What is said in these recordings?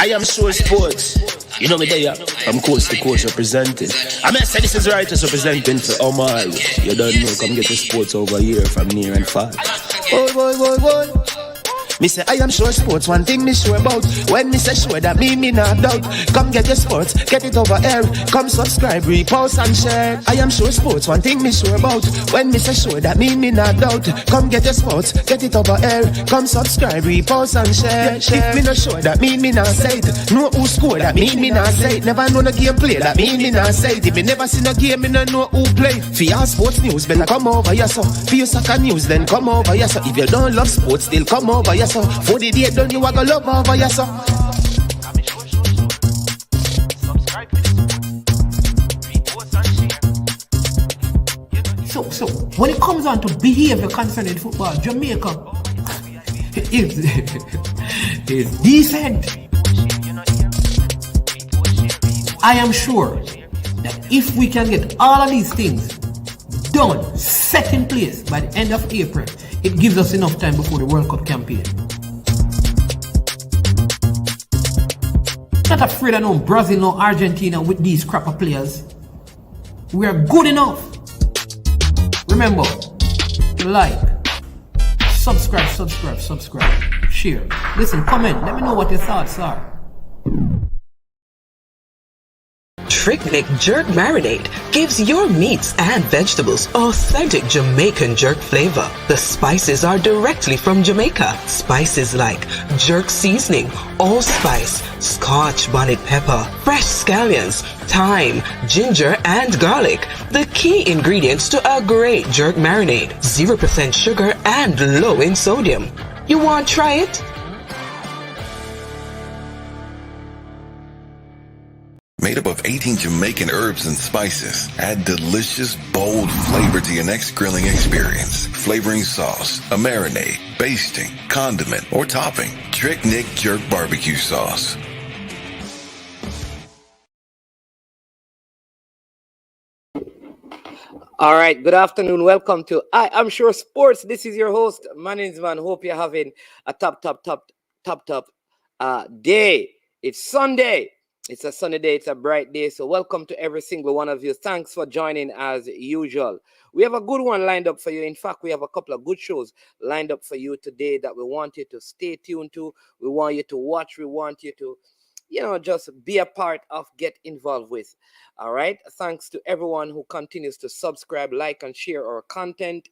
I am sure sports. You know me there, I'm coast to coast representing. I mean, I say this is righteous representing for Omar. You don't know, come get the sports over here from near and far. Boy. Me say I am sure sports, one thing me sure about. When me say sure, that me not doubt. Come get your sports, get it over here. Come subscribe, repost and share. I am sure sports, one thing me sure about. When me say sure, that me not doubt. Come get your sports, get it over here. Come subscribe, repost and share. If me not sure, that me not say it. Know who score, that me not say it. Never know no game play, that me not say it. If me never see no game, me not know who play. For your sports news, better come over here so. For your soccer news, then come over here so. If you don't love sports, still come over here so. For the day done, you are gonna love over here so. So when it comes on to behavior concerning football, Jamaica is decent. I am sure that if we can get all of these things done, set in place by the end of April, it gives us enough time before the World Cup campaign. Not afraid of no Brazil, no Argentina with these crap of players. We are good enough. Remember, like, subscribe, share. Listen, comment, let me know what your thoughts are. Trick-Nick Jerk Marinade gives your meats and vegetables authentic Jamaican jerk flavor. The spices are directly from Jamaica. Spices like jerk seasoning, allspice, Scotch bonnet pepper, fresh scallions, thyme, ginger, and garlic. The key ingredients to a great jerk marinade. 0% sugar and low in sodium. You want to try it? Made up of 18 Jamaican herbs and spices, add delicious, bold flavor to your next grilling experience. Flavoring sauce, a marinade, basting, condiment, or topping. Trick-Nick Jerk Barbecue Sauce. All right, good afternoon. Welcome to I Am Sure Sports. This is your host, Management. Hope you're having a top day. It's Sunday. It's a sunny day. It's a bright day. So welcome to every single one of you. Thanks for joining as usual. We have a good one lined up for you. In fact, we have a couple of good shows lined up for you today that we want you to stay tuned to. We want you to watch. We want you to, just be a part of, get involved with. All right. Thanks to everyone who continues to subscribe, like, and share our content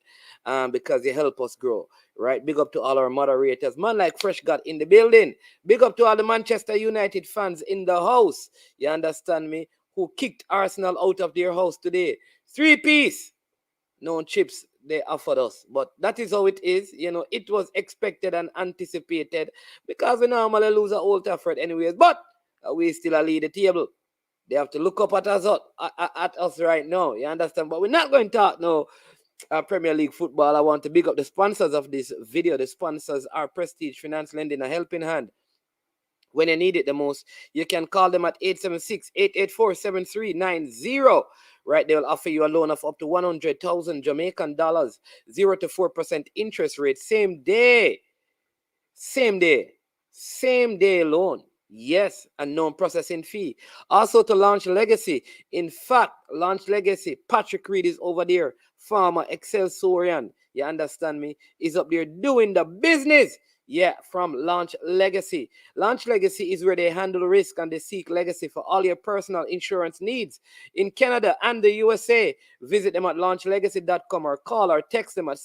because you help us grow. Right. Big up to all our moderators. Man like Fresh got in the building. Big up to all the Manchester United fans in the house. You understand me? Who kicked Arsenal out of their house today. 3-piece. No chips they offered us. But that is how it is. It was expected and anticipated because we normally lose at Old Trafford anyways. But we still lead the table. They have to look up at us right now. You understand? But we're not going to talk no Premier League football. I want to big up the sponsors of this video. The sponsors are Prestige Finance Lending, a helping hand. When you need it the most, you can call them at 876-884-7390. Right, they will offer you a loan of up to 100,000 Jamaican dollars, 0 to 4% interest rate, same day loan. Yes, and no processing fee. Also to Launch Legacy. In fact, Launch Legacy, Patrick Reed is over there. Farmer Excelsorian, you understand me, is up there doing the business. Yeah, from Launch Legacy. Launch Legacy is where they handle risk and they seek legacy for all your personal insurance needs. In Canada and the USA, visit them at launchlegacy.com or call or text them at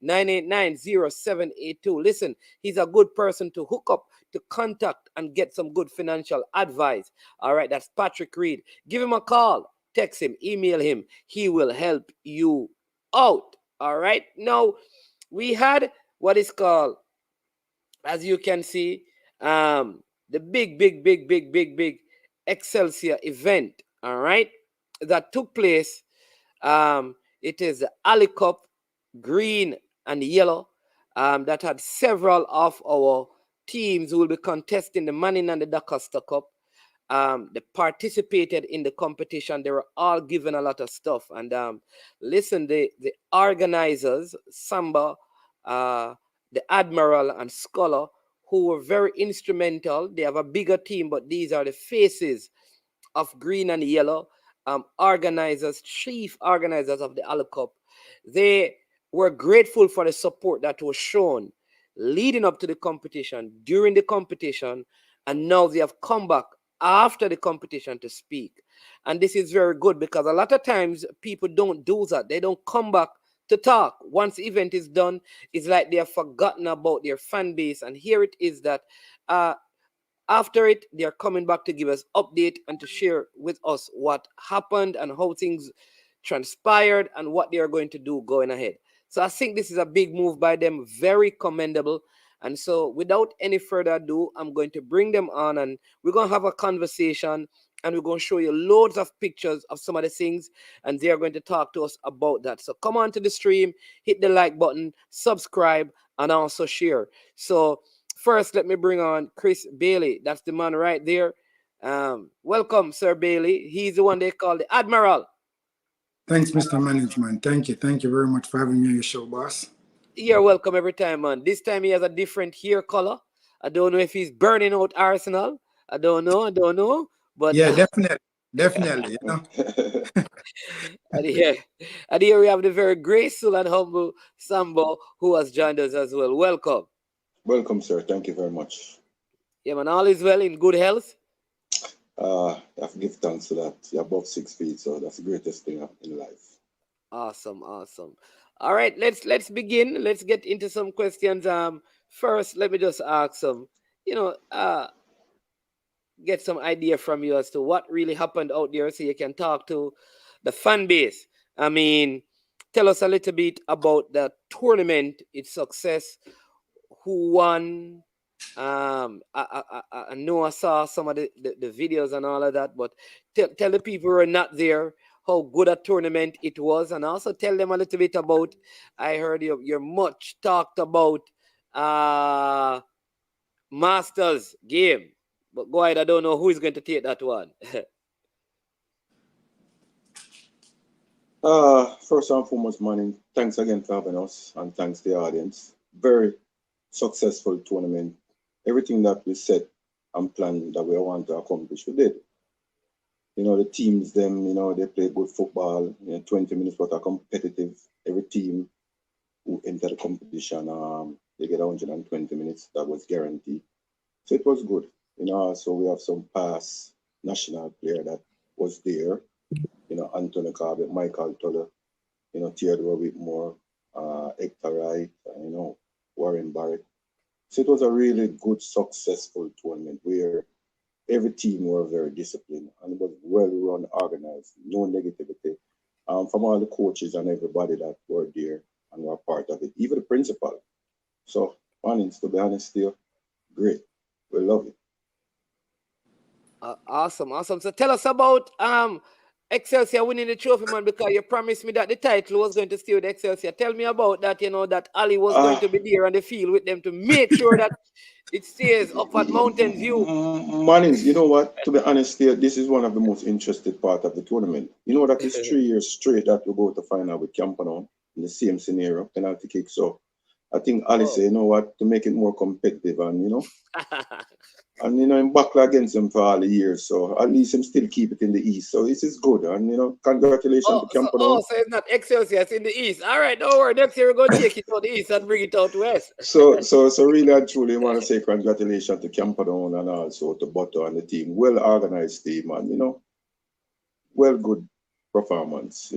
647-989-0782. Listen, he's a good person to hook up, to contact, and get some good financial advice. All right, that's Patrick Reed. Give him a call, text him, email him. He will help you out. All right, now we had what is called, as you can see, the big Excelsior event, all right, that took place. It is the Ali Cup, green and yellow, that had several of our teams who will be contesting the Manning and the DaCosta Cup. They participated in the competition. They were all given a lot of stuff. And listen, the organizers, Samba, the Admiral, and SKULLA, who were very instrumental. They have a bigger team, but these are the faces of green and yellow, organizers, chief organizers of the Aloe Cup. They were grateful for the support that was shown leading up to the competition, during the competition, and now they have come back after the competition to speak. And this is very good because a lot of times people don't do that. They don't come back to talk. Once the event is done, it's like they have forgotten about their fan base. And here it is that after it, they are coming back to give us update and to share with us what happened and how things transpired and what they are going to do going ahead. So I think this is a big move by them, very commendable. And so without any further ado, I'm going to bring them on and we're going to have a conversation and we're going to show you loads of pictures of some of the things and they are going to talk to us about that. So come on to the stream, hit the like button, subscribe, and also share. So first, let me bring on Chris Bailey. That's the man right there. Welcome, Sir Bailey. He's the one they call the Admiral. Thanks, Mr. Management. Thank you. Thank you very much for having me on your show, boss. You're welcome every time, man. This time he has a different hair color. I don't know if he's burning out Arsenal. I don't know. But yeah, definitely. You know. and here we have the very graceful and humble Sambo who has joined us as well. Welcome. Welcome, sir. Thank you very much. Yeah, man. All is well in good health. I have to give thanks to that. You're above 6 feet, so that's the greatest thing in life. Awesome. All right, let's begin. Let's get into some questions. First, let me just ask some, get some idea from you as to what really happened out there so you can talk to the fan base. I mean, tell us a little bit about the tournament, its success, who won. I know I saw some of the videos and all of that, but tell the people who are not there how good a tournament it was, and also tell them a little bit about, I heard you're much talked about Masters game, but go ahead, I don't know who is going to take that one. First and foremost, Manning, thanks again for having us, and thanks to the audience. Very successful tournament. Everything that we set and planned that we want to accomplish, we did. The teams, they play good football. 20 minutes worth of competitive. Every team who enter the competition, they get 120 minutes. That was guaranteed. So it was good. So we have some past national player that was there. Anthony Corbett, Michael Tuller, Theodore Whitmore, Hector Wright, Warren Barrett. So it was a really good, successful tournament where every team were very disciplined and it was well run, organized, no negativity from all the coaches and everybody that were there and were part of it, even the principal. So, to be honest, still great. We love it. Awesome. So tell us about Excelsior winning the trophy, man, because you promised me that the title was going to stay with Excelsior. Tell me about that, that Ali was going to be there on the field with them to make sure that it stays up at Mountain View. Mannings, you know what? To be honest, this is one of the most interested part of the tournament. That is 3 years straight that we go to final with Campanon in the same scenario, penalty kick. So I think Ali said, you know what, to make it more competitive and, and I'm back against him for all the years, so at least him still keep it in the East. So this is good, and congratulations to Campanon. So it's not Excelsior, it's in the East. All right, don't worry. Next year we're going to take it to the East and bring it out West. So really and truly, I want to say congratulations to Campanon and also to Butto and the team. Well organized team, and well good performance.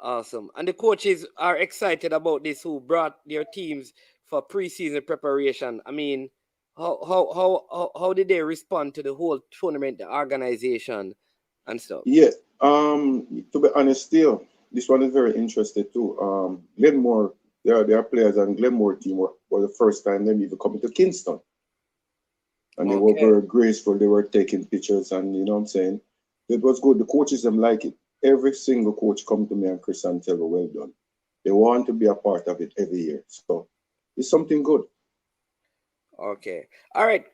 Awesome, and the coaches are excited about this. Who brought their teams for preseason preparation? I mean, how did they respond to the whole tournament, the organization, and stuff? Yeah, to be honest, still this one is very interesting too. Glenmore, there are players and Glenmore team were the first time they even coming to Kingston, and they were very graceful. They were taking pictures, and what I'm saying, it was good. The coaches them like it. Every single coach come to me and Chris and tell me, well done. They want to be a part of it every year, so it's something good. Okay. All right.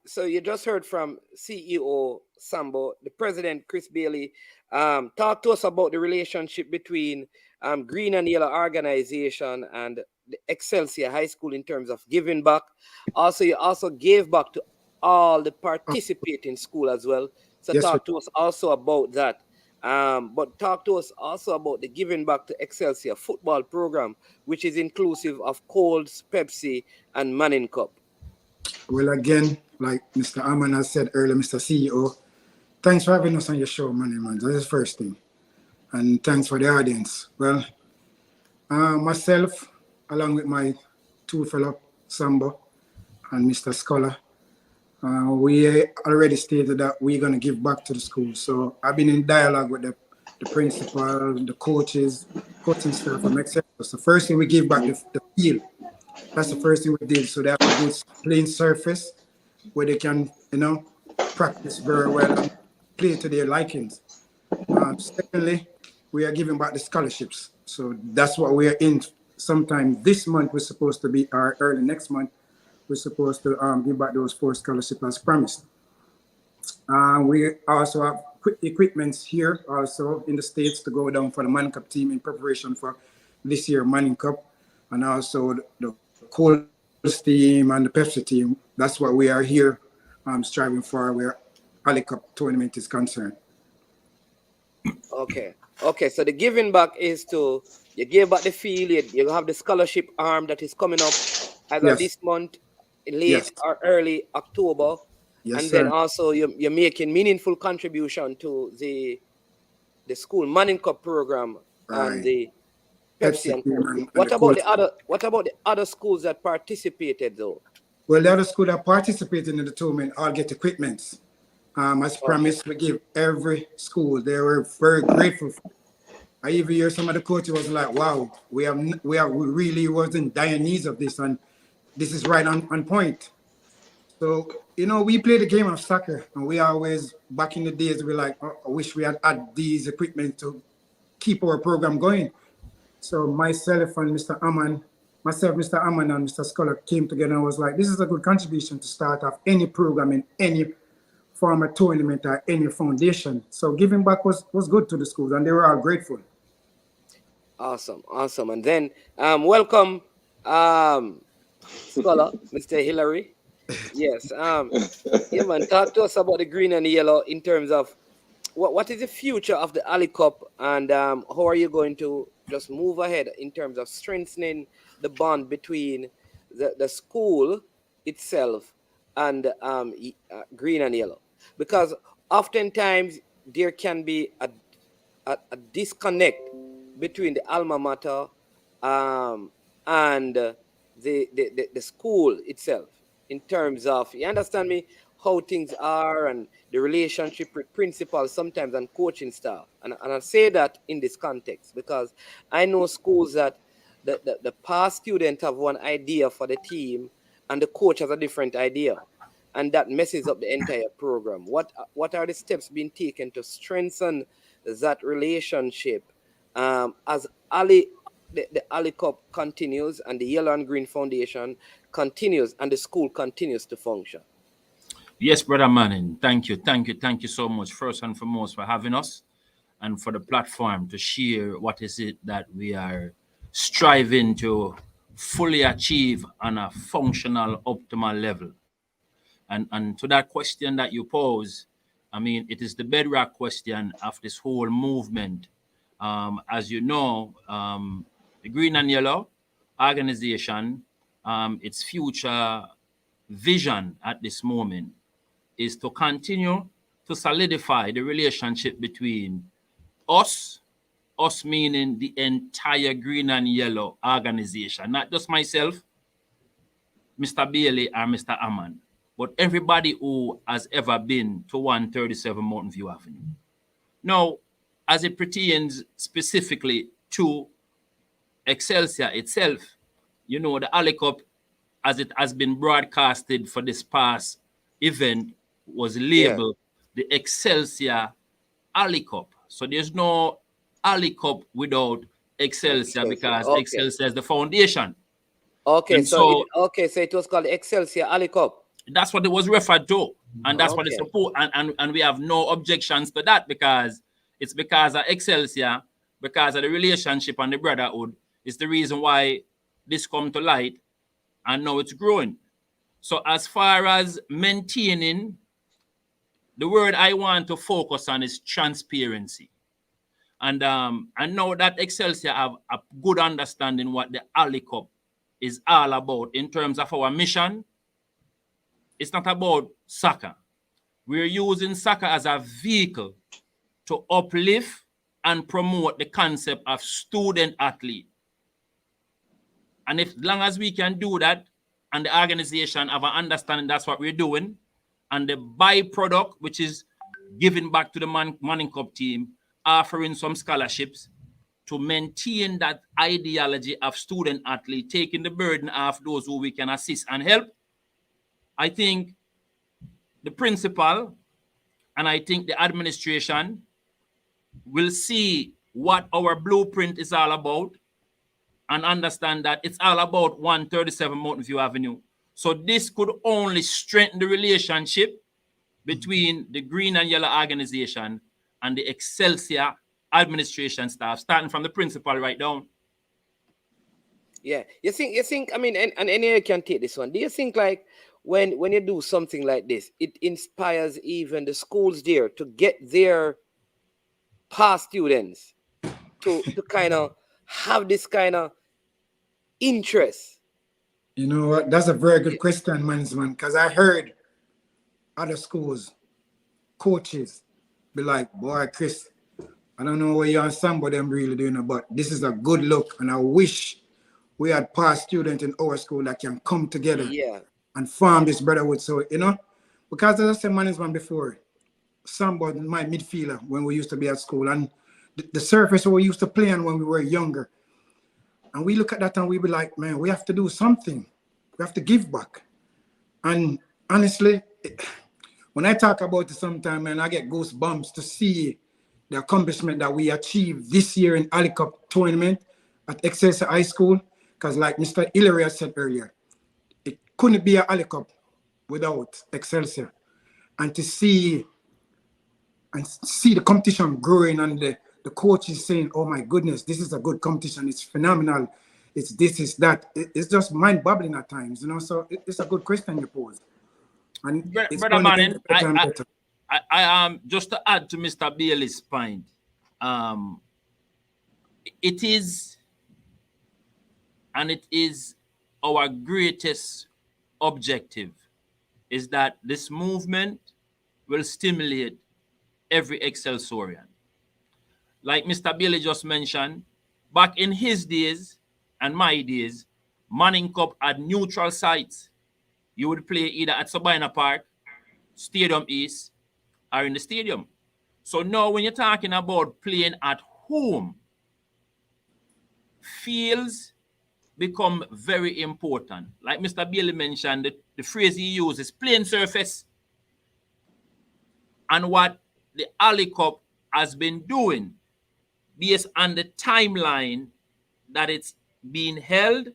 So you just heard from CEO Sambo, the president Chris Bailey. Talk to us about the relationship between Green and Yellow organization and the Excelsior High School in terms of giving back. Also, you also gave back to all the participating school as well. So Yes, talk to us also about that. But talk to us also about the giving back to Excelsior football program, which is inclusive of Colds, Pepsi, and Manning Cup. well, again, like Mr. Aman has said earlier, Mr. CEO, thanks for having us on your show, Money Man. That's the first thing. And thanks for the audience. Well, myself, along with my two fellow Samba and Mr. Scholar, we already stated that we're going to give back to the school. So I've been in dialogue with the principal, the coaches, coaching staff from Excelsior. So first thing we give back the field. That's the first thing we did. So they have a good playing surface where they can, practice very well and play to their likings. Secondly, we are giving back the scholarships. So that's what we are in. Sometime this month we're supposed to be, or early next month, we're supposed to give back those 4 scholarships as promised. We also have equipments here also in the States to go down for the Manning Cup team in preparation for this year Manning Cup, and also the Colts team and the Pepsi team. That's what we are here striving for where Ali Cup tournament is concerned. Okay. So the giving back is to, you give back the field, you have the scholarship arm that is coming up either this month, late or early October. Yes, and sir. then also you're making meaningful contribution to the school Manning Cup program and the Pepsi and Coke. What about the other schools that participated though? Well, the other school that participated in the tournament all get equipments. As promised, we give every school. They were very grateful. I even hear some of the coaches was like, "Wow, we really was in dire needs of this, and this is right on point." So we play the game of soccer, and we always back in the days we like, oh, I wish we had these equipment to keep our program going. So myself, Mr. Aman, and Mr. Scholar came together and was like, this is a good contribution to start off any program in any form of tournament or any foundation. So giving back was good to the schools, and they were all grateful. Awesome. And then welcome, Scholar, Mr. Hillary. Yes. Yeah, man. Talk to us about the green and the yellow in terms of what is the future of the Ali Cup, and how are you going to just move ahead in terms of strengthening the bond between the school itself and green and yellow? Because oftentimes there can be a disconnect between the alma mater and the school itself, in terms of, you understand me, how things are and the relationship with principals sometimes and coaching staff. And I say that in this context because I know schools that the past student have one idea for the team and the coach has a different idea, and that messes up the entire program. What are the steps being taken to strengthen that relationship as the Ali Cup continues and the Yellow and Green Foundation continues and the school continues to function? Yes, Brother Manning. Thank you so much, first and foremost, for having us and for the platform to share what is it that we are striving to fully achieve on a functional, optimal level. And to that question that you pose, I mean, it is the bedrock question of this whole movement. As you know, the Green and Yellow organization, its future vision at this moment is to continue to solidify the relationship between us meaning the entire Green and Yellow organization, not just myself, Mr. Bailey, or Mr. Aman, but everybody who has ever been to 137 Mountain View Avenue. Now, as it pertains specifically to Excelsior itself, the Ali Cup, as it has been broadcasted for this past event, was labeled the Excelsior Ali Cup. So there's no Ali Cup without Excelsior because Excelsior is the foundation. Okay, so it was called the Excelsior Ali Cup. That's what it was referred to, and that's what it's support. And we have no objections to that because it's because of Excelsior, because of the relationship and the brotherhood. It's the reason why this come to light, and now it's growing. So as far as maintaining, the word I want to focus on is transparency. And I know that Excelsior have a good understanding what the Ali Cup is all about in terms of our mission. It's not about soccer. We're using soccer as a vehicle to uplift and promote the concept of student athlete. And if long as we can do that, and the organization have an understanding that's what we're doing, and the byproduct, which is giving back to the Manning Cup team, offering some scholarships to maintain that ideology of student athlete, taking the burden off those who we can assist and help, I think the principal and I think the administration will see what our blueprint is all about and understand that it's all about 137 Mountain View Avenue. So this could only strengthen the relationship between the Green and Yellow organization and the Excelsior administration staff, starting from the principal right down. Yeah, you think, I mean, and any can take this one. Do you think like when you do something like this, it inspires even the schools there to get their past students to kind of have this kind of interest? You know what? That's a very good question, man, because I heard other schools, coaches be like, boy, Chris, I don't know what you and Samba them really doing, but this is a good look. And I wish we had past students in our school that can come together and form this brotherhood. So, you know, because as I said, management before, Samba, my midfielder, when we used to be at school, and the surface we used to play on when we were younger. And we look at that and we be like, man, we have to do something. We have to give back. And honestly, when I talk about it sometimes, man, I get goosebumps to see the accomplishment that we achieved this year in Ali Cup tournament at Excelsior High School. Because like Mr. Hillary said earlier, it couldn't be an Ali Cup without Excelsior. And to see the competition growing and the coach is saying, oh my goodness, this is a good competition. It's phenomenal. It's this, it's that. It's just mind-boggling at times, you know. So it's a good question you pose. And it's Brother Manning, I just to add to Mr. Bailey's point, it is our greatest objective is that this movement will stimulate every Excelsorian. Like Mr. Bailey just mentioned, back in his days and my days, Manning Cup had neutral sites. You would play either at Sabina Park, Stadium East, or in the stadium. So now when you're talking about playing at home, fields become very important. Like Mr. Bailey mentioned, the phrase he uses, playing surface. And what the Ali Cup has been doing, based on the timeline that it's being held,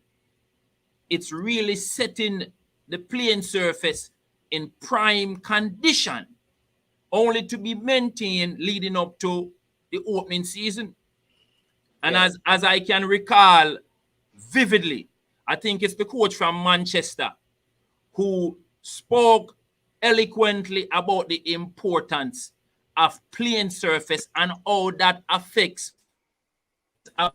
it's really setting the playing surface in prime condition, only to be maintained leading up to the opening season. And as I can recall vividly, I think it's the coach from Manchester who spoke eloquently about the importance of playing surface and how that affects I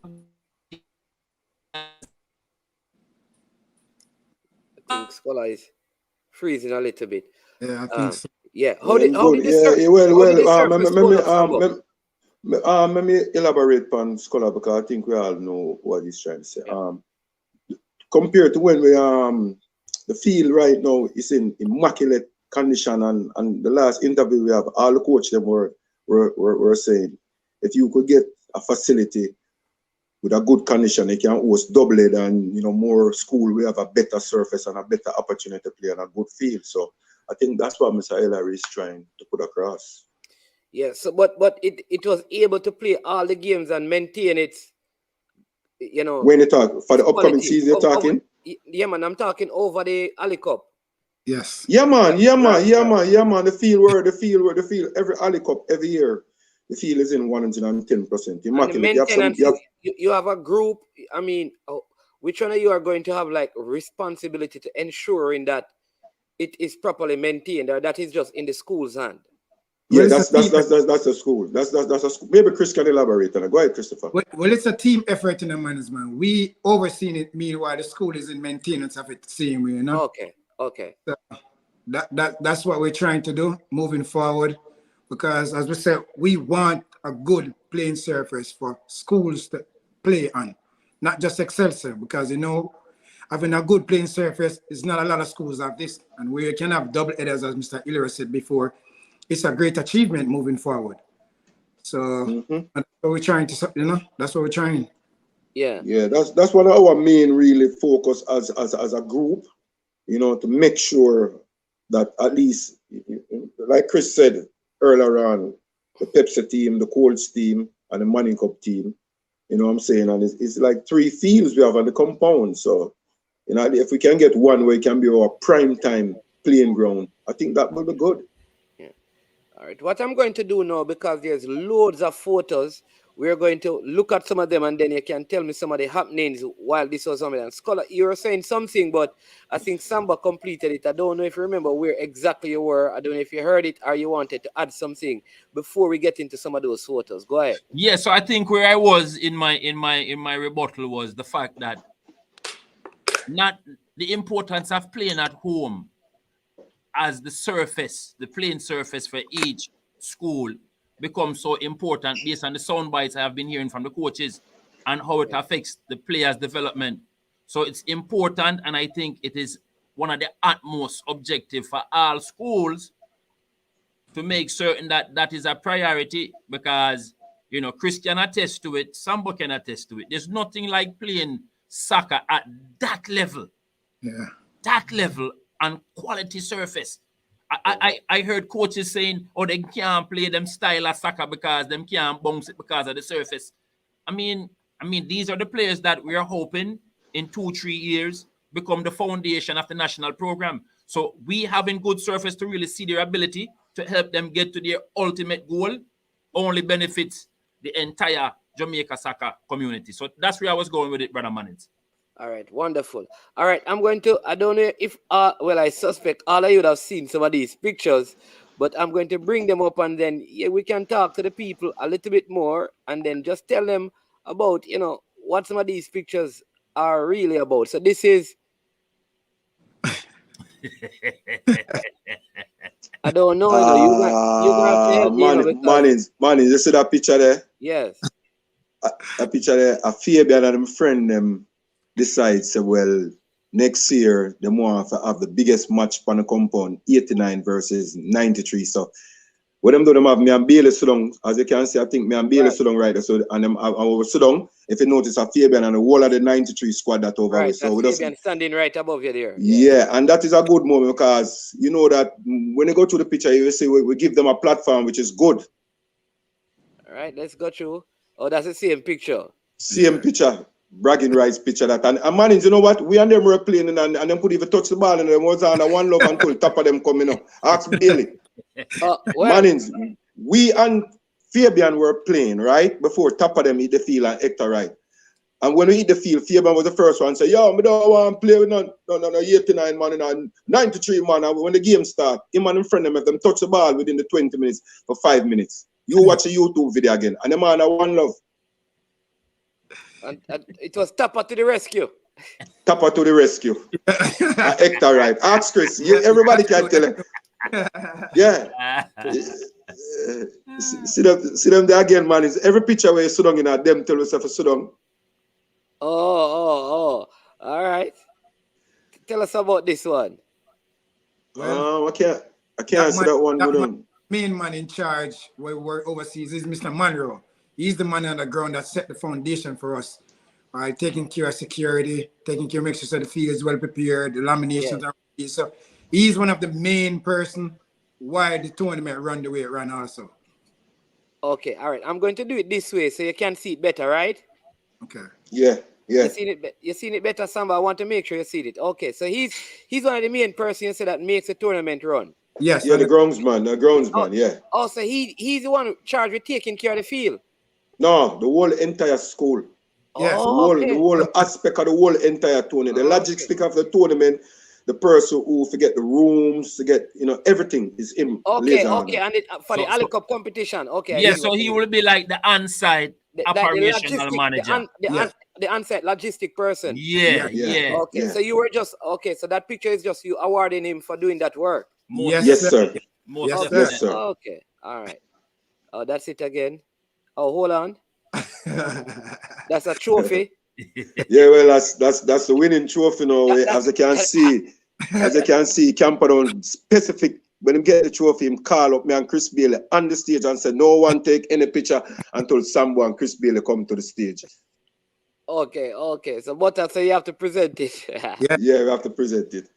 think SKULLA is freezing a little bit. Yeah, I think so. Yeah. Let me elaborate on SKULLA because I think we all know what he's trying to say. Compared to when we the field right now is in immaculate condition, and the last interview we have, all the coaches them were saying if you could get a facility with a good condition, it can host double it, and you know, more school, we have a better surface and a better opportunity to play on a good field. So I think that's what Mr. Hillary is trying to put across. Yeah, so but it was able to play all the games and maintain its, you know. When you talk for the upcoming season, you're talking? Yeah, man, I'm talking over the Ali Cup. Yes. Yeah, man. The field, every Ali Cup, every year, the field is in 110%. You have a group. I mean, which one of you are going to have like responsibility to ensuring that it is properly maintained, or that is just in the school's hand? Yeah, Well, that's a school. That's a school. Maybe Chris can elaborate on it. Go ahead, Christopher. Well, it's a team effort in the management. We overseeing it, meanwhile the school is in maintenance of it the same way, you know. Okay. So that's what we're trying to do moving forward, because as we said, we want a good playing surface for schools to play on, not just Excelsior, because you know, having a good playing surface is not a lot of schools have this, and we can have double headers, as Mr. Hillary said before. It's a great achievement moving forward. So that's what we're trying to, you know, that's what we're trying. Yeah. Yeah, that's one of our main really focus as a group, you know, to make sure that at least, like Chris said earlier on, the Pepsi team, the Colts team, and the Money Cup team, you know what I'm saying? And it's like 3 fields we have on the compound. So, you know, if we can get one where it can be our prime time playing ground, I think that will be good. All right, what I'm going to do now, because there's loads of photos, we're going to look at some of them, and then you can tell me some of the happenings while this was on. And Scholar, you were saying something, but I think Samba completed it. I don't know if you remember where exactly you were. I don't know if you heard it or you wanted to add something before we get into some of those photos. Go ahead. Yeah, so I think where I was in my rebuttal was the fact that not the importance of playing at home as the surface, the playing surface for each school becomes so important based on the sound bites I have been hearing from the coaches and how it affects the players' development. So it's important, and I think it is one of the utmost objective for all schools to make certain that that is a priority, because, you know, Chris can attest to it, Samba can attest to it. There's nothing like playing soccer at that level. Yeah. That level and quality surface. I heard coaches saying, oh, they can't play them style of soccer because them can't bounce it because of the surface. I mean, these are the players that we are hoping in 2-3 years become the foundation of the national program. So we having good surface to really see their ability to help them get to their ultimate goal only benefits the entire Jamaica soccer community. So that's where I was going with it, Brother Mannings. All right, wonderful. All right, I'm going to, I don't know if, well, I suspect all of you would have seen some of these pictures, but I'm going to bring them up, and then we can talk to the people a little bit more, and then just tell them about, you know, what some of these pictures are really about. So this is, I don't know, you got to help me, Mannings, you see that picture there? Yes. A picture there, a Fabian and my friend them decide, say, well, next year they want to have the biggest match on the compound, 89 versus 93. So what them do, them have me and Bailey sit down. As you can see, I think me and Bailey sit down right there. So, and them I will sit down. If you notice, a Fabian and the whole of the 93 squad that over Right, with. So that's Fabian standing right above you there. Yeah, and that is a good moment, because you know that when you go to the picture, you see we give them a platform, which is good. All right, let's go through. Oh, that's the same picture. Same picture. Bragging rights picture that, and Mannings, you know what? We and them were playing, and them could even touch the ball, and them was on a one love until top of them coming up. Ask Bailey. Well, Mannings, we and Fabian were playing right before top of them hit the field and Hector right. And when we hit the field, Fabian was the first one to say, yo, I don't want to play with no 89 man and 93 man. And when the game start, him and his friend them, if them touch the ball within the 20 minutes for 5 minutes. You watch a YouTube video again, and the man a one love. And it was Tapper to the rescue. Tapper to the rescue. Hector right. Ask Chris. Everybody can tell him. Yeah. See them there again, man. It's every picture where you sit down in a them tell yourself to sit down. Oh. All right. Tell us about this one. Well, I can't answer that one. Main man in charge where we work overseas is Mr. Monroe. He's the man on the ground that set the foundation for us. Taking care of security, taking care of making sure the field is well prepared, the laminations are ready. So he's one of the main person why the tournament run the way it ran also. Okay, all right. I'm going to do it this way so you can see it better, right? Okay. Yeah. You seen it better, Samba? I want to make sure you see it. Okay, so he's one of the main persons that makes the tournament run. Yes. Yeah, the groundsman, yeah. Also, he's the one charged with taking care of the field. No, the whole entire school. Yes. The Oh, okay. whole aspect of the whole entire tournament, the logistics of the tournament, the person who forget the rooms, to get everything is him. Okay, laser on okay, it. and for the So- Ali so- Cup competition. Okay, I Yeah, see so what he you will mean. be like the on-site Like the operational logistic, manager. the on-site logistic person. Yeah, yeah. Okay, Yeah. so you were just okay. So that picture is just you awarding him for doing that work. Most Yes, Yes, sir. sir. Most Yes, Okay, sir. Yes, sir. okay, all right. Oh, that's it again. Oh, hold on. That's a trophy. Yeah, well, that's the winning trophy now. That- As you can see, Camperdown specific. When him get the trophy, him call up me and Chris Bailey on the stage and said, "No one take any picture until Sambo and Chris Bailey come to the stage." Okay, okay. So what else? So you have to present it. Yeah, we have to present it.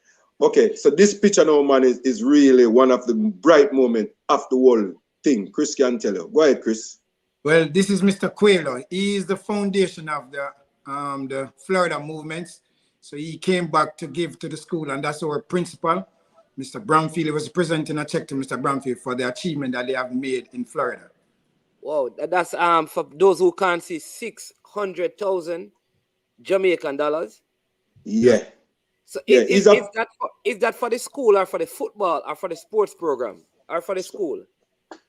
Okay, so this picture now, man, is really one of the bright moments of the whole thing. Chris can tell you. Go ahead, Chris. Well, this is Mr. Quayle. He is the foundation of the Florida movements. So he came back to give to the school, and that's our principal, Mr. Bramfield. Was presenting a check to Mr. Bramfield for the achievement that they have made in Florida. Wow, that's for those who can't see, 600,000 Jamaican dollars. Yeah. So Yeah, is that for the school or for the football or for the sports program or for the school?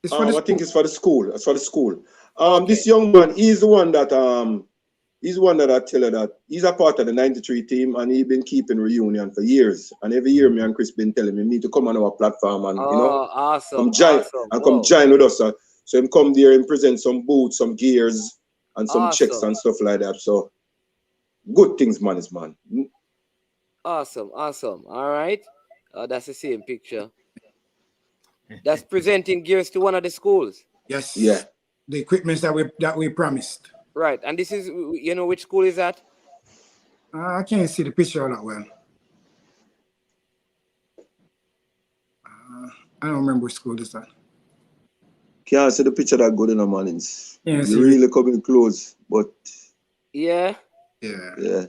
It's for the I think school. it's for the school. It's for the school. Okay. This young man, he's the one that I tell her that he's a part of the 93 team and he's been keeping reunion for years. And every year me and Chris been telling me to come on our platform and Awesome. come join come join with us. So him come there and present some boots, some gears, and some checks Awesome. and stuff like that. So good things, man, is man. Awesome. All right. That's the same picture. That's presenting gears to one of the schools. Yes. Yeah. The equipments that we promised. Right. And this is, which school is that? I can't see the picture all that well. I don't remember which school is that. Can't see the picture that good in the mornings. Yeah, You really coming close, but Yeah. yeah.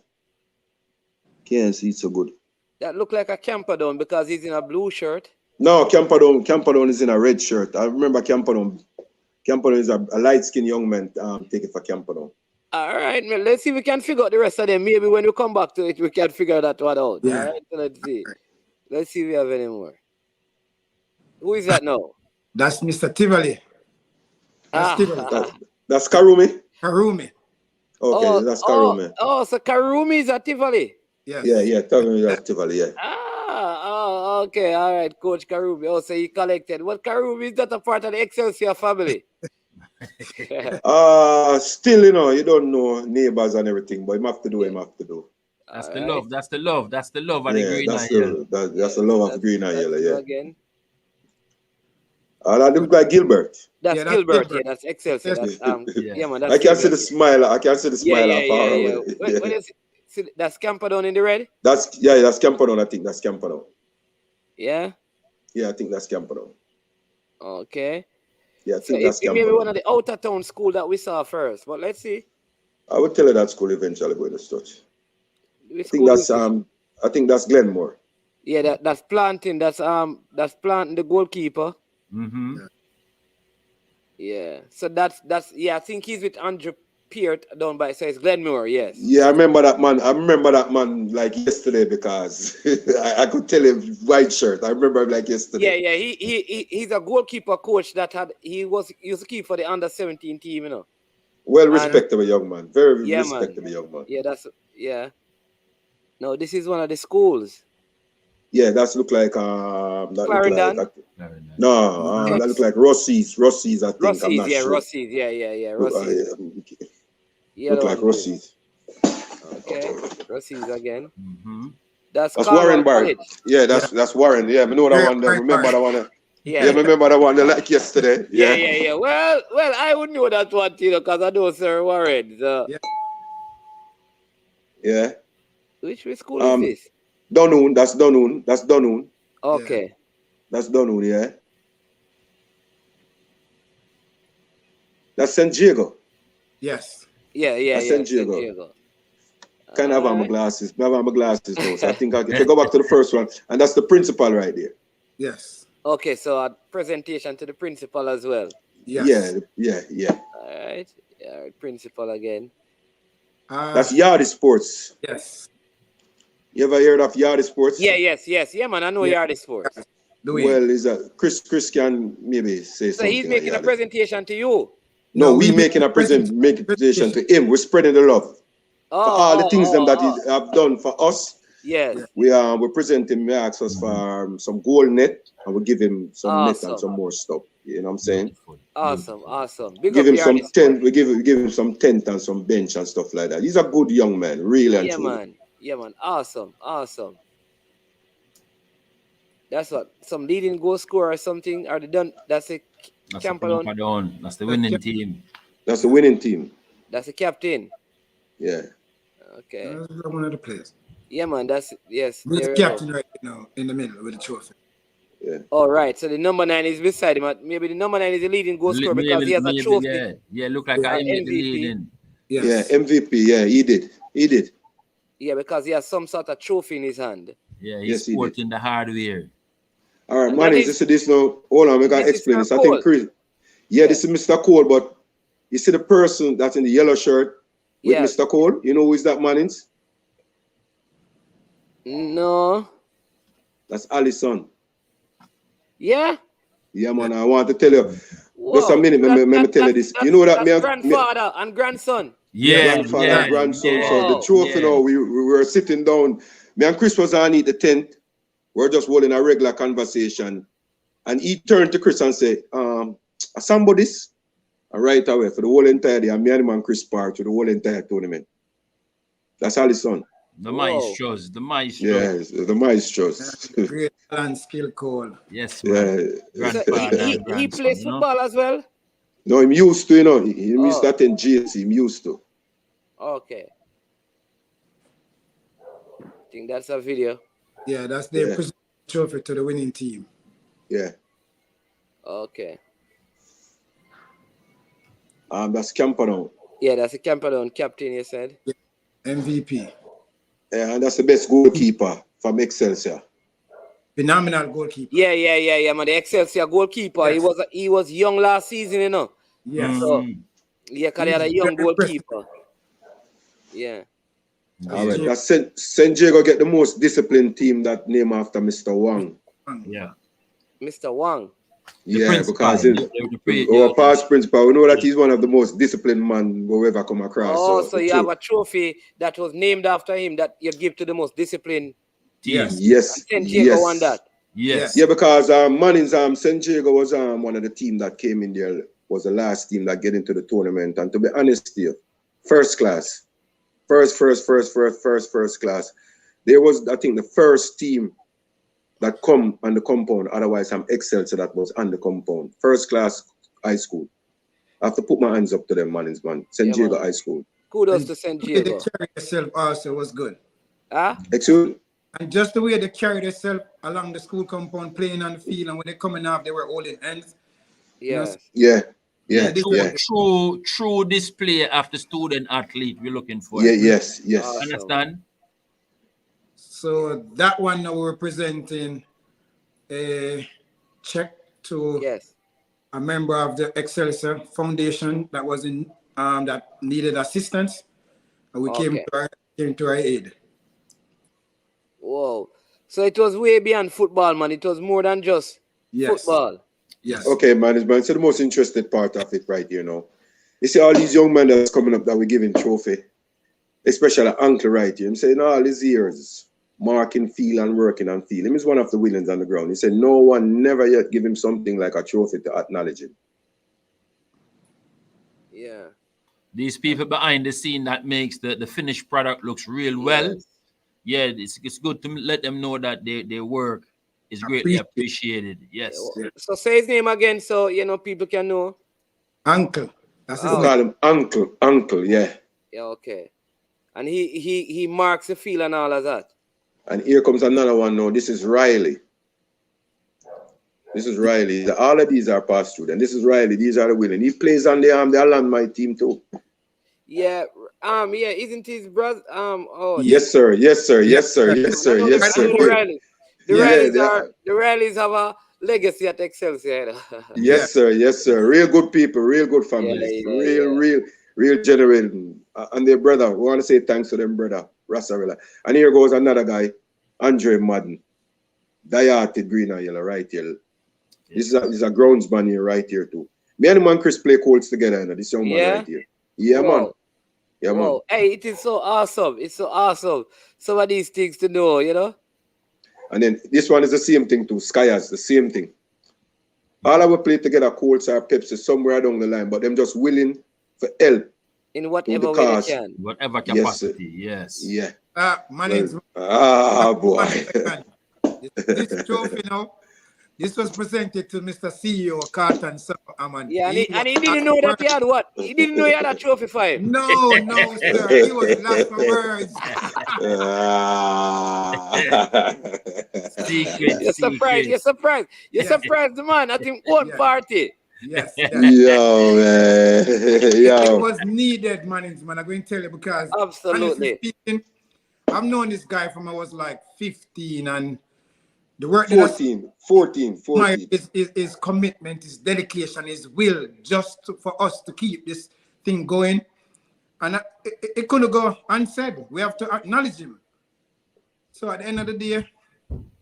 Can't see it so good. That look like a Camperdown because he's in a blue shirt. No, Camperdown is in a red shirt. I remember Camperdown. Camperdown is a light-skinned young man take it for Camperdown. All right, man. Let's see if we can figure out the rest of them. Maybe when we come back to it, we can figure that one out. Yeah. All right, so let's see. Let's see if we have any more. Who is that now? That's Mr. Tivoli. That's Tivoli. That's Karumi? Karumi. Okay, that's Karumi. So Karumi is at Tivoli. Yes. Yeah, tell me that's Tivoli, yeah. Okay, all right, Coach Karumi. Oh, so he collected. What Karumi is that a part of the Excelsior family? Still, you don't know neighbors and everything, but him have to do what him have to do. That's the love. That's the love. That's the love of Yeah, the green that's and the yellow. that's the love of green and yellow, yeah. Again. That looks like Gilbert. That's Yeah, that's Gilbert. Gilbert. Yeah, that's Excelsior. That's, yeah, man. That's I can see the Gilbert. smile. I can see the smile Yeah. far away. What is it? See, that's Camperdown in the red? That's Camperdown. I think that's Camperdown. Yeah. Yeah, I think that's Camperdown. Okay. Yeah, I So think that's it may be one Camperdown. of the outer town school that we saw first, but let's see. I would tell you that school eventually going to touch. Which I think school that's is it? I think that's Glenmore. Yeah, that's planting. That's planting the goalkeeper. Mm-hmm. Yeah. So that's I think he's with Andrew Peart down by, so it's Glenmore, yes. Yeah, I remember that man like yesterday because I could tell him white shirt. I remember him like yesterday. Yeah. He's a goalkeeper coach that used to keep for the under-17 team, Well respectable young man. Very Yeah, respectable man. young man. Yeah. No, this is one of the schools. Yeah, that look like Clarendon? that look like Rossi's, I think. I'm Rossi's, not yeah, sure. Rossi's, yeah, Rossi's. Look like Rossi's. Okay, Rossi's again. Mm-hmm. That's Warren Bar. College. Yeah, that's Warren. Yeah, I know that one. Remember that one. Yeah, remember that one like yesterday. Yeah. Well, I would know that one, because I know Sir Warren. So. Yeah. Which school is this? Dunoon. That's Dunoon. Okay. That's Dunoon, yeah. That's St. Diego. Yes. Yeah. That's St. Diego. Kind of have my glasses. I have my glasses though. So I think I can go back to the first one. And that's the principal right there. Yes. Okay, so a presentation to the principal as well. Yes. Yeah. All right. Principal again. That's Yardy Sports. Yes. You ever heard of Yardy Sports? Yeah, man. I know Yardy Sports. Well, is that Chris can maybe say So something. he's making a Yardy. presentation to you. No, we making a presentation to him. We're spreading the love for all the things that he have done for us. Yes. We're presenting. We ask us for some gold net, and we give him some net and some more stuff. You know what I'm saying? Awesome. Give him some tent. We give him some tent and some bench and stuff like that. He's a good young man, really and truly. Yeah, man. Awesome. That's what some leading goal scorer or something. Are they done? That's a Campadon. That's the winning team. That's the winning team. That's the captain. Yeah. Okay. That's one of the players. Yeah, man. That's yes. He's the captain right now in the middle with the trophy. Yeah. All right. So the number 9 is beside him. Maybe the number 9 is the leading goal scorer because he has a trophy. Yeah. Look like I made the leading. Yes. Yeah, MVP. Yeah, he did. Yeah, because he has some sort of trophy in his hand. Yeah, he's sporting the hardware. All right, man. This now. Hold on, we gotta explain this. I think Chris. Yeah, this is Mr. Cole, but you see the person that's in the yellow shirt with Mr. Cole. You know who is that, Mannings? No. That's Allison. Yeah? Yeah, man. I want to tell you. Just a minute, let me tell you this. You know that me grandfather and grandson. Yeah, grandfather and grandson. Yeah. So the trophy now, we were sitting down. Me and Chris was on the tent. We're just holding a regular conversation. And he turned to Chris and said, Samba this. And right away, for the whole entire day, and me and him and Chris Park to the whole entire tournament. That's Allison. The maestros. Yes, the maestros. Great and skill call. Yes, man. Yeah. He plays football as well? No, him used to, you know. He used that in GSC, him used to. Okay. I think that's a video. Yeah, that's their present trophy to the winning team. Yeah. Okay. That's Campadon. Yeah, that's a Campadon captain, you said? Yeah. MVP. Yeah, and that's the best goalkeeper from Excelsior. Phenomenal goalkeeper. Yeah, man. The Excelsior goalkeeper. Yes. He was young last season, you know. Yeah. So, yeah, because he had a young goalkeeper. Yeah. All right. That's St. Diego get the most disciplined team that named after Mr. Wang. Yeah. Mr. Wang. Yeah, because our past principal, we know that he's one of the most disciplined men we'll ever come across. Oh, so you have a trophy that was named after him that you give to the most disciplined team. Yes. St. Diego won that. Yes. Yeah, because Mannings, St. Diego was one of the team that came in there, was the last team that get into the tournament. And to be honest here, first class. First class. There was, I think, the first team that come on the compound, otherwise I'm Excelsior that was on the compound. First class high school. I have to put my hands up to them, Mannings, man. St. Diego High School. Kudos to St. Diego. The way they carried themselves also was good. Excuse? And just the way they carried themselves along the school compound, playing on the field, and when they coming off, they were holding hands. Yes. Yeah. True display of the student athlete we're looking for. Yeah, yes. Understand? So that one now we're presenting a check to a member of the Excelsior Foundation that was in that needed assistance, and we came to our aid. Whoa! So it was way beyond football, man. It was more than just football. Yes. Okay, man. It's the most interested part of it right here now. You see all these young men that's coming up that we're giving trophy, especially Uncle right here. I'm saying all these years, marking field and working on field. Him is one of the villains on the ground. He said no one never yet give him something like a trophy to acknowledge him. Yeah. These people behind the scene that makes the finished product looks real well. Yeah, it's good to let them know that their work is greatly appreciated. Yes. So say his name again so people can know. Uncle. That's his name. Call him Uncle, yeah. Yeah, okay. And he marks the field and all of that. And here comes another one now. This is Riley. All of these are past students. This is Riley. These are the winning. He plays on the alumni team too. Yeah. Isn't his brother? Yes, sir. The Rileys have a legacy at Excelsior. Yes, sir. Real good people, real good families. real genuine. And their brother, we want to say thanks to them brother, Rassarella. And here goes another guy, Andre Madden. Die-hearted green and yellow, right here. This is a groundsman here, right here too. Me and the man Chris play Colts together, and this young man right here. Yeah, man. Yeah, man. Hey, it is so awesome. It's so awesome. Some of these things to know, you know? And then this one is the same thing too. Skyers, the same thing. All our play together, Colts or Pepsi, somewhere down the line, but them just willing for help. In whatever way they can. Whatever capacity, yes. Yeah. Boy. Boy. This trophy, you know, this was presented to Mr. CEO Carlton Summer. Yeah, and he didn't know that he had what? He didn't know he had a trophy for him. No, sir. He was lost for words. You're surprised. You're surprised, the man, at him own party. Yes. Yo, man. It was needed, man. I'm going to tell you because absolutely. Speaking, I've known this guy from I was like 15, and the work 14. His commitment, his dedication, his will for us to keep this thing going. And it couldn't go unsaid. We have to acknowledge him. So at the end of the day,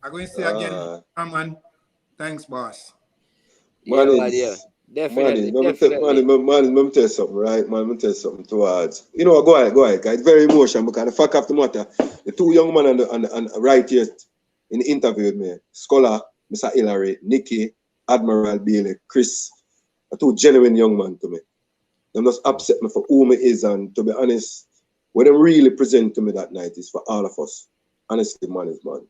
I'm going to say again, man, thanks, boss. Definitely. Let me tell you something, right? Man, let me tell you something towards. You know, go ahead, guys. It's very emotional because the fact of the matter, the two young men on right here in the interview with me, Scholar, Mr. Hillary, Nicky, Admiral Bailey, Chris, are two genuine young men to me. They just upset me for who me is, and to be honest, what they really present to me that night is for all of us. Honestly, man is man.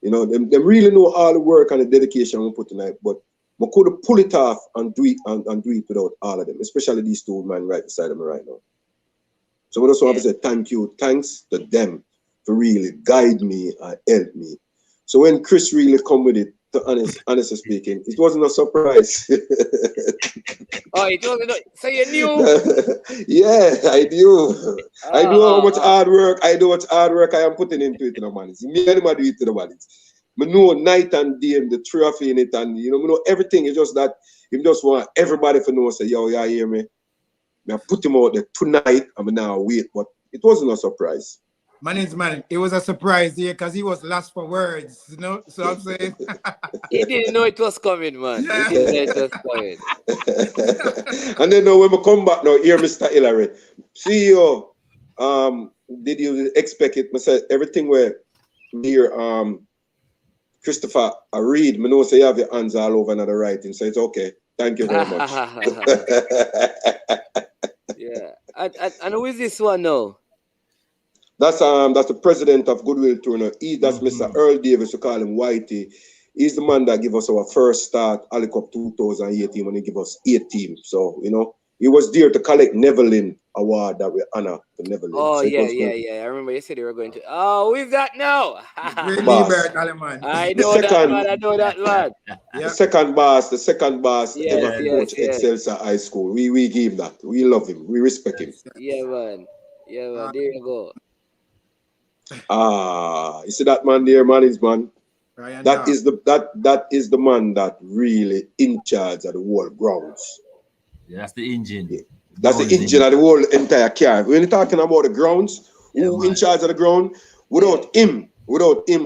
You know, they really know all the work and the dedication we put tonight, but we could have pulled it off and do it without all of them, especially these two men right beside me right now. So I just want to say thanks to them for really guide me and help me. So when Chris really come with it, to honestly speaking, it wasn't a surprise. Oh, it wasn't. So you knew? Yeah, I knew. I know how much hard work I am putting into it, man. Me and him do it to the bodies. I know night and day the trophy in it, and you know, I know everything. It's just that he just want everybody to know, say, yo, you hear me? I put him out there tonight. I'm now wait, but it wasn't a surprise. Man, it was a surprise here because he was lost for words, you know. So I'm saying he didn't know it was coming, man. Yeah. He didn't know it was coming. And then when we come back now, here, Mr. Hillary, CEO, did you expect it? I said everything where here, Christopher, I read, I know say you have your hands all over another writing, so it's okay. Thank you very much. Yeah. And who is this one now? That's the president of Goodwill Tour. That's Mr. Earl Davis, we call him Whitey. He's the man that gave us our first start, Ali Cup 2018, when he gave us 8 teams. So, you know, he was there to collect Neverlin Award that we honor the Neverlin. Oh, so yeah. I remember you said they were going to. Oh, who is that now? I know that man. The second boss ever coach Excelsior High School. We give him that. We love him. We respect him. Yeah, man. There you go. You see that man there, man is man. Ryan that is the man that really in charge of the whole grounds. Yeah, that's the engine. Yeah. That's the engine of the whole entire car. When you're talking about the grounds, who in charge of the ground, without him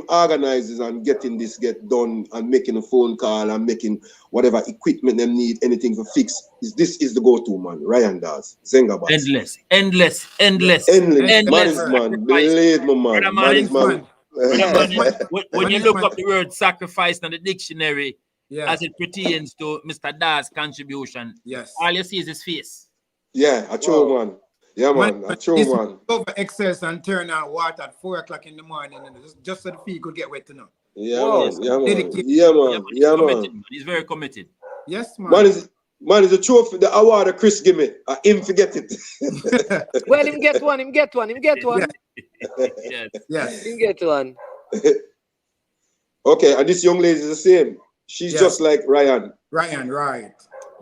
organizing and getting this get done and making a phone call and making whatever equipment they need, anything to fix, this is the go-to man. Ryan does. Zenga boss. Endless. Man is man. Believe me, man. Man is man. When you look up the word sacrifice in the dictionary, as it pertains to Mr. Da's contribution, all you see is his face. Yeah, a true man. Yeah, man. A true man. Over excess and turn on water at 4 o'clock in the morning, and just so the feet could get wet to know. Yeah, man. He's very committed. Yes, man. Man is a trophy. The award that Chris give me. Him forget it. Well, him get one. Yes. Him get one. Okay, and this young lady is the same. She's just like Ryan. Ryan, right.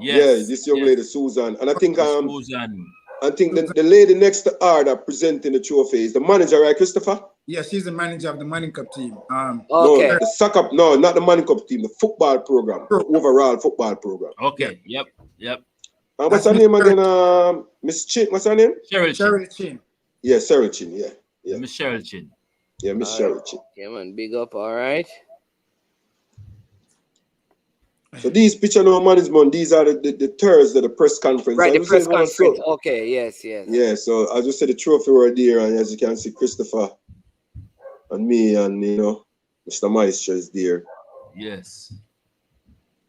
Yes. Yeah, this young lady, Susan. And I think Susan. I think the lady next to her that presenting the trophy is the manager, right, Christopher? Yes, she's the manager of the Manning Cup team. No, the soccer, not the Manning Cup team, the football program, the overall football program. Okay, yep. What's her name again? Miss Chin. What's her name? Cheryl Chin. Yeah, Cheryl Chin. Yeah. Miss Cheryl Chin. Yeah, Miss Cheryl Chin. Yeah, man. Big up. All right. So these picture no management, these are the Thursday, the press conference. Right, I the press say, conference. So, Okay, yes. yeah, so I just said the trophy were there, and as you can see, Christopher and me and Mr. Maestro is there. Yes.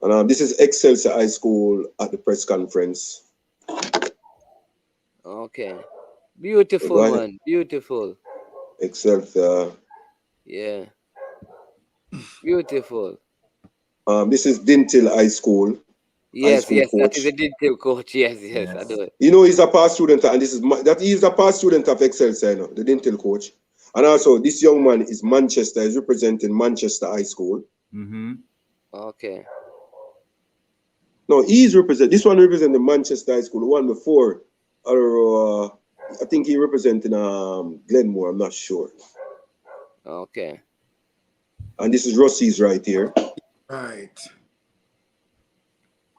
And this is Excelsior High School at the press conference. Okay. Beautiful, So man. Beautiful. Excelsior. Yeah. Beautiful. This is Dintil High School. Yes, High school that coach. is a detail coach. Yes, I do it. He's a past student, and he's a past student of Excelsior, the Dintil coach. And also, this young man is Manchester, is representing Manchester High School. Mm-hmm. Okay. No, this one representing Manchester High School. The one before, I think he representing Glenmore, I'm not sure. Okay. And this is Rossi's right here. Right.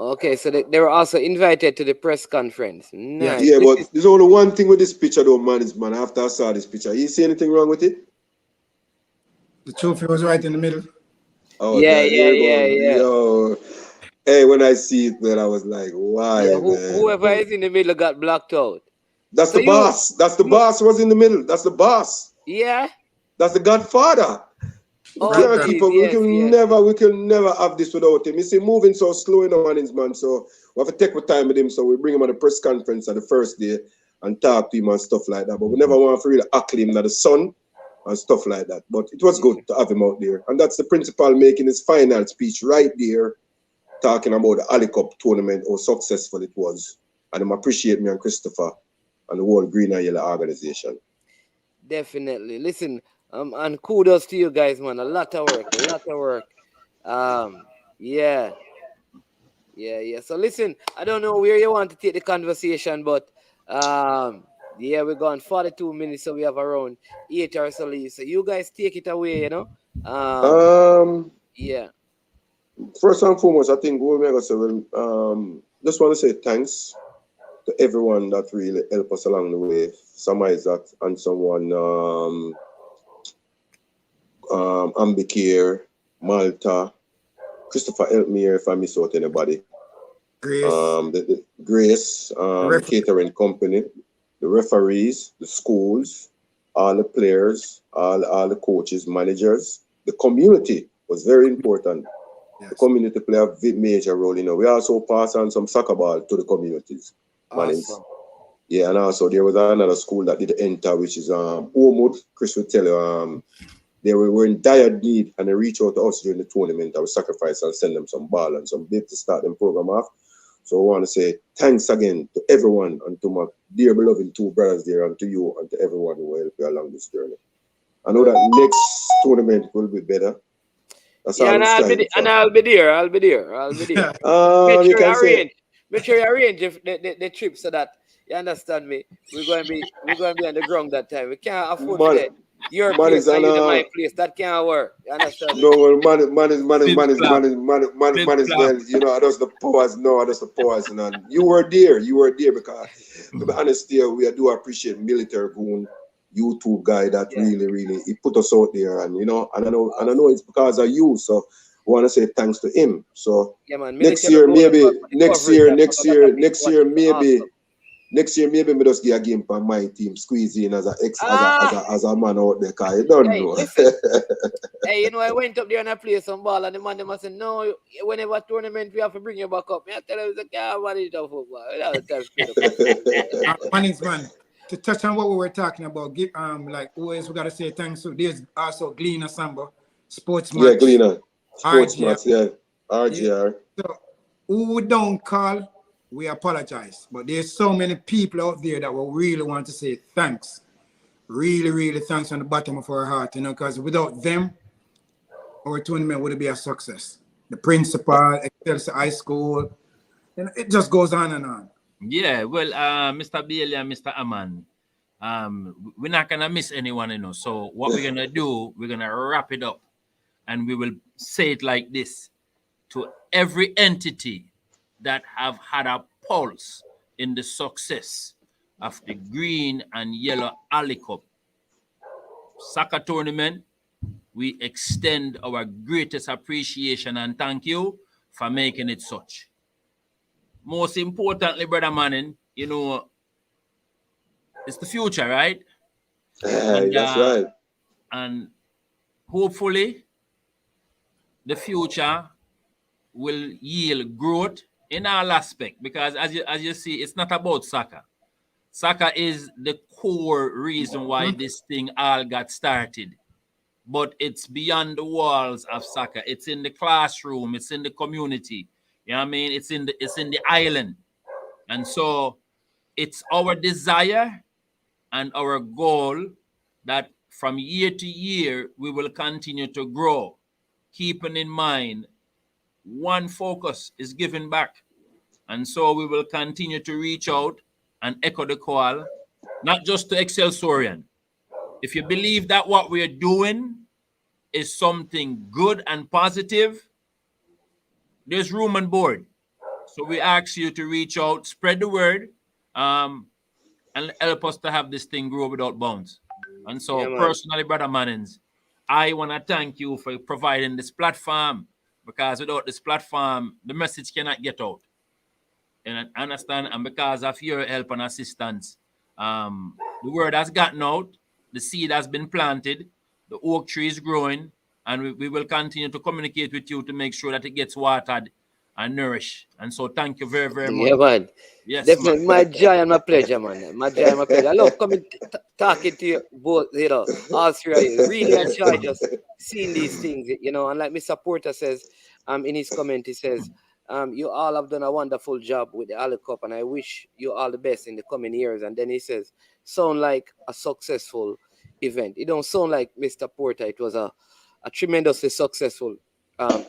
Okay, so they were also invited to the press conference. Nice. Yeah, but there's only one thing with this picture, though, man. After I saw this picture, you see anything wrong with it? The trophy was right in the middle. Oh, yeah. Yo. Hey, when I see it, man, I was like, why, man? Whoever is in the middle got blocked out. That's the boss. That's the boss was in the middle. That's the boss. Yeah. That's the Godfather. We can never have this without him. You see, moving so slow in the mornings, man. So we have to take our time with him. So we bring him on the press conference on the first day and talk to him and stuff like that. But we never want to really hackle him to the sun and stuff like that. But it was good to have him out there. And that's the principal making his final speech right there, talking about the Ali Cup tournament, how successful it was. And I appreciate me and Christopher and the whole Green and Yellow organization. Definitely. Listen, and kudos to you guys, man. A lot of work. Yeah. So listen, I don't know where you want to take the conversation, but we're going 42 minutes, so we have around 8 or so leave. So you guys take it away, Yeah. First and foremost, I think what we're gonna say, just want to say thanks to everyone that really helped us along the way. Some Isaac and someone Ambikir, Malta, Christopher helped me here if I miss out anybody. Grace. The catering company, the referees, the schools, all the players, all the coaches, managers. The community was very important. Yes. The community play a major role. We also pass on some soccer ball to the communities. Awesome. Yeah, and also there was another school that did enter, which is Ormwood. Chris would tell you, they were in dire need, and they reached out to us during the tournament. I would sacrifice and send them some ball and some bit to start them program off. So I want to say thanks again to everyone and to my dear beloved two brothers there, and to you and to everyone who helped me along this journey. I know that next tournament will be better. That's I'll be there. Make sure you arrange the trip so that you understand me. We're going to be on the ground that time. We can't afford that. Your place and my place. That can't work. You understand? No, well, man is well. I just the pause. No, I just the pause. And you were there because, to be honest, we do appreciate Military Goon, YouTube guy that really he put us out there, and and I know it's because of you. So I want to say thanks to him. So next year maybe we just get a game for my team, squeeze in as a man out there, because you don't know. Hey, I went up there and I played some ball, and the man must say, no, whenever tournament we have to bring you back up. I tell him, I can't manage the football. Man, to touch on what we were talking about, like always we gotta say thanks to there's also SKULLA Samba, Sports Match. Yeah, SKULLA Sports Match, RGR. So who we don't call, we apologize, but there's so many people out there that will really want to say thanks. Really thanks from the bottom of our heart, because without them, our tournament would be a success. The principal, Excelsior High School, it just goes on and on. Yeah, well, Mr. Bailey and Mr. Aman, we're not gonna miss anyone, So what we're gonna do, we're gonna wrap it up, and we will say it like this: to every entity that have had a pulse in the success of the green and yellow Ali Cup soccer tournament. We extend our greatest appreciation and thank you for making it such. Most importantly, Brother Manning, you know, it's the future, right? That's right. And hopefully, the future will yield growth in all aspects, because as you see, it's not about soccer. Soccer is the core reason why this thing all got started. But it's beyond the walls of soccer. It's in the classroom. It's in the community. You know what I mean? It's in the island. And so it's our desire and our goal that from year to year, we will continue to grow, keeping in mind one focus is giving back. And so we will continue to reach out and echo the call, not just to Excelsorian. If you believe that what we're doing is something good and positive, there's room on board. So we ask you to reach out, spread the word, and help us to have this thing grow without bounds. And so personally, Brother Mannings, I want to thank you for providing this platform, because without this platform, the message cannot get out. And I understand, and because of your help and assistance, the word has gotten out, the seed has been planted, the oak tree is growing, and we will continue to communicate with you to make sure that it gets watered and nourished. And so thank you very, very much. Yeah, man. Yes, Definitely, man. my joy and my pleasure, man. My joy and my pleasure. I love coming, talking to you both, you know, all three of you. Really enjoy just seeing these things, you know. And like Mr. Porter says, in his comment, he says, you all have done a wonderful job with the Ali Cup, and I wish you all the best in the coming years. And then he says, sound like a successful event. It don't sound like Mr. Porter. It was a tremendously successful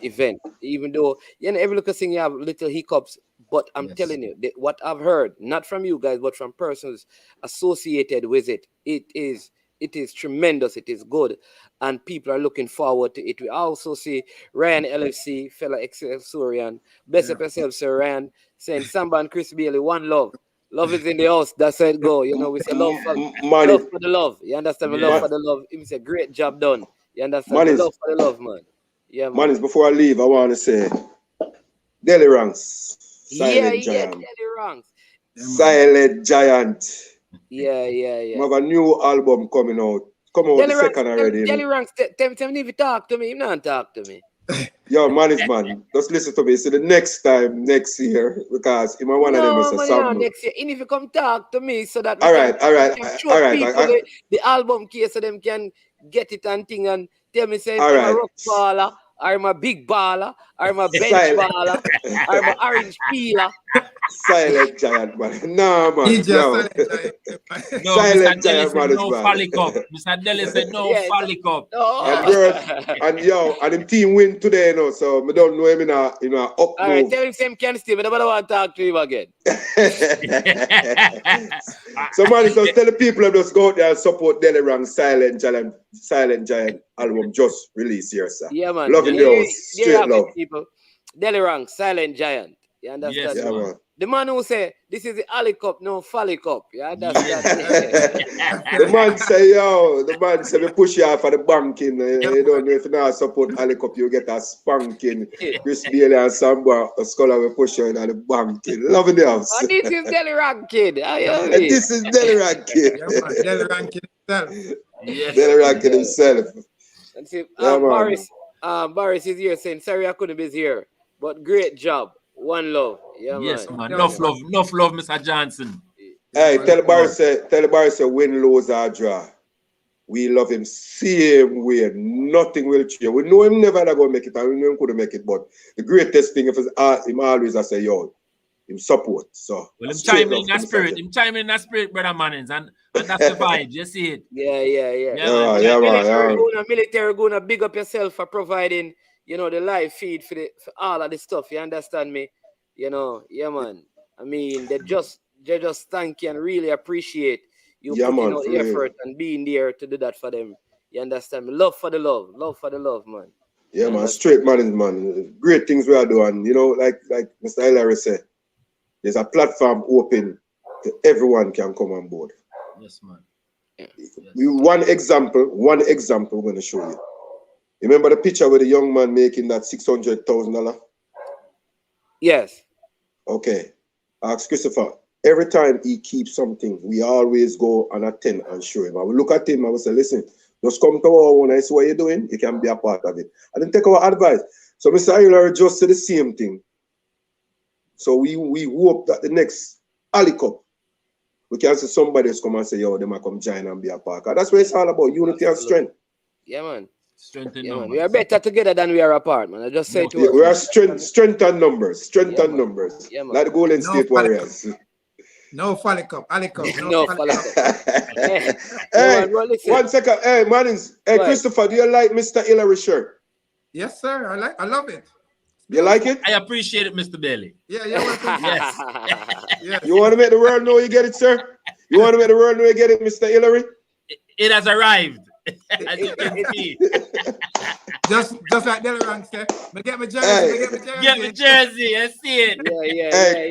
event, even though, you know, every little thing you have little hiccups, but I'm telling you, what I've heard, not from you guys, but from persons associated with it, it is tremendous, it is good, and people are looking forward to it. We also see Ryan LFC, fellow Excelsorian, bless up yourself, Sir Ryan, saying Samba and Chris Bailey, one love. Love is in the house. That's how it go. You know, we say love for the love. You understand? Yeah. Love for the love. It's a great job done. You understand? Love for the love, man. Yeah, man. Manis, before I leave, I want to say, Daily Ranks, Silent Giant. Daily Ranks. Silent Giant. Yeah. We have a new album coming out. Come out the second already. Daily Ranks, tell me if you talk to me. You don't talk to me. Yo, Manis, man, just listen to me. So the next time, next year, because if one of them is a song. Next year. And if you come talk to me so that all right. People the album case so them can get it and thing and tell me say I'm a rock baller, I'm a big baller, I'm a bench baller, I'm a orange peeler. Silent Giant, man. No, man. Silent Giant, man. No Follic Up. Mr. Dele said no Follic Up. And the team win today, you know, so we don't know him in a up all right, tell him Sam can stay, but I don't want to talk to him again. So, man, just tell the people just go out there and support Daily Ranks Silent Giant album just released here, sir. Yeah, man. Love in the house. Straight love. People. Daily Ranks Silent Giant. You understand? Yes, man. The man who say this is the Ali Cup, no Folly Cup. You understand? The man say we push you off for the banking. You don't know if you not support Ali Cup, you get a spanking. Chris Bailey and Samba Scholar will push you in the banking. Love in the house. And this is Daily Rank Kid. And this is Daily Rank Kid. Daily Rank Kid himself. Yes. Daily Rank Kid himself. And see, Boris is here saying, sorry I couldn't be here, but great job. One love. Yeah, yes, man. Enough love, Mr. Johnson. Hey, tell the bar say win, lose, or draw. We love him same way. Nothing will change. We know him never going to make it, and we know him couldn't make it. But the greatest thing is him always I say, yo, him support. So well, him chiming in that spirit. Him chiming in that spirit, Brother Mannings, and that's the vibe. You see it. Yeah, military gonna big up yourself for providing, you know, the live feed for all of this stuff. You understand me? You know, yeah, man. I mean, they just thank you and really appreciate you putting out the effort and being there to do that for them. You understand me? Love for the love, man. Yeah, man. Straight man, Great things we are doing. You know, like Mr. Hilary said, there's a platform open to everyone can come on board. Yes, man. One example we're going to show you. Remember the picture with the young man making that $600,000? Yes. Okay. Ask Christopher. Every time he keeps something, we always go and attend and show him. I will look at him, I will say, listen, just come to our own and see what you're doing. You can be a part of it. And then take our advice. So Mr. Ayler just said the same thing. So we hope that the next Ali Cup, we can see somebody else come and say, yo, they might come join and be a part. That's what it's all about, unity and strength. Yeah, man. Strength in Yeah, man. numbers. We are better together than we are apart, man. I just say to We are strength and numbers. Strength and numbers. Yeah, man. Like the Golden State Warriors. No Folly Cup. Ali Cup. No, follow up. Hey, man, bro, listen. 1 second. Hey, Mannings. Hey, Right. Christopher, do you like Mr. Hillary shirt? Yes, sir. I love it. You like it? I appreciate it, Mr. Bailey. Yeah, you're welcome. Yes. Yes. You want to make the world know you get it, sir? You want to make the world know you get it, Mr. Hillary? It has arrived. As you can see. Just like Delorang said, me get my jersey, Hey. me get my jersey. Get the jersey. I see it.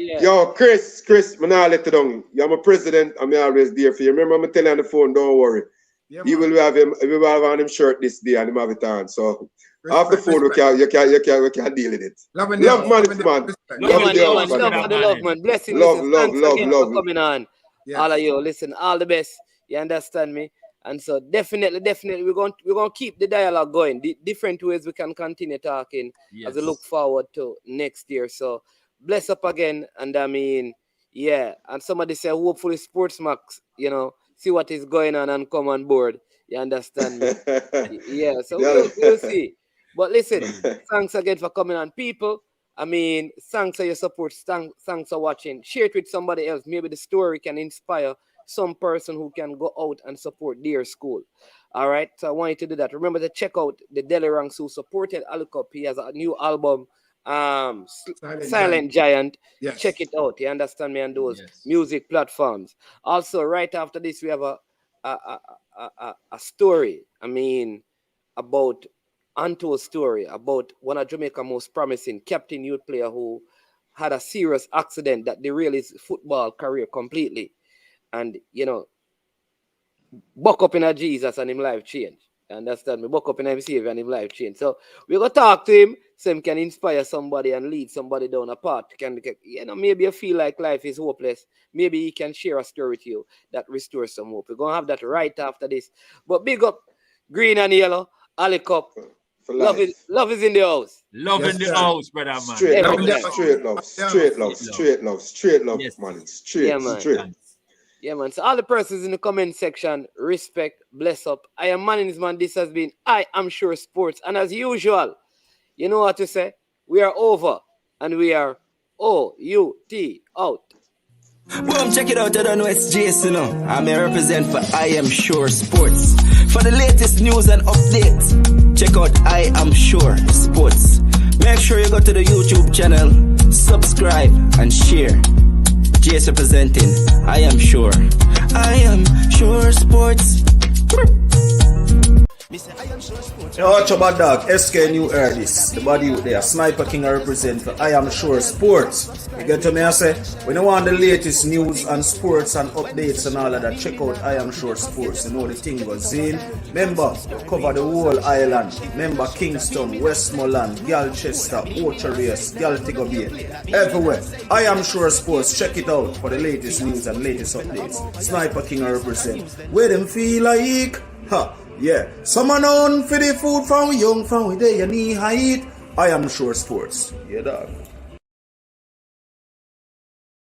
Yeah. Yo, Chris, me not let you down. You're my president, and me always there for you. Remember, me tell you on the phone, don't worry. Yeah, He man. will have on him shirt this day and him have it on. So off the phone, Respect. you can deal with it. Love and Love, down, man, love and man. down, respect. Yeah, Love man, the yeah, house, man. man. Love for the love, man. Blessing, Love, listen. love, Thanks love, again love. for coming on. Yes. All of you, listen, all the best. You understand me? And so definitely, we're going to keep the dialogue going. The different ways we can continue talking as we look forward to next year. So bless up again. And I mean, yeah. And somebody say, hopefully Sportsmax, see what is going on and come on board. You understand me? Yeah. So we'll see. But listen, thanks again for coming on, people. I mean, thanks for your support. Thanks for watching. Share it with somebody else. Maybe the story can inspire some person who can go out and support their school. All right. So I want you to do that. Remember to check out the Delerangs who supported Ali Cup. He has a new album, Silent Giant. Yes. Check it out. You understand me? On those music platforms. Also, right after this, we have a story. I mean, about untold story about one of Jamaica's most promising captain youth player who had a serious accident that derailed his football career completely. And, buck up in a Jesus and him life change. You understand me? Buck up in a Savior and him life change. So we're going to talk to him so he can inspire somebody and lead somebody down a path. Maybe you feel like life is hopeless. Maybe he can share a story with you that restores some hope. We're going to have that right after this. But big up, green and yellow, Ali Cup. Love is in the house. Love in the house, brother, man. Straight love, man. Yeah, man. Yeah, man. So all the persons in the comment section, respect, bless up. I am Mannings, man. This has been I Am Sure Sports. And as usual, you know what to say? We are over and we are O-U-T out. Boom, check it out. I don't know it's Jason. I'm a represent for I Am Sure Sports. For the latest news and updates, check out I Am Sure Sports. Make sure you go to the YouTube channel, subscribe and share. Jason representing I Am Sure. I Am Sure Sports. Yo, watch about dog, SK New Earlys. The body out there, Sniper King I represent for I Am Sure Sports. You get to me, I say, when you want the latest news and sports and updates and all of that, check out I Am Sure Sports. You know the thing goes in. Remember, cover the whole island. Remember Kingston, Westmoreland, Galchester, Orchard Race, Galtigo Bay. Everywhere. I Am Sure Sports. Check it out for the latest news and latest updates. Sniper King I represent. Where them feel like? Ha. Yeah, someone on for the food from we young, from we there, you need height. I Am Sure Sports. Yeah, dog.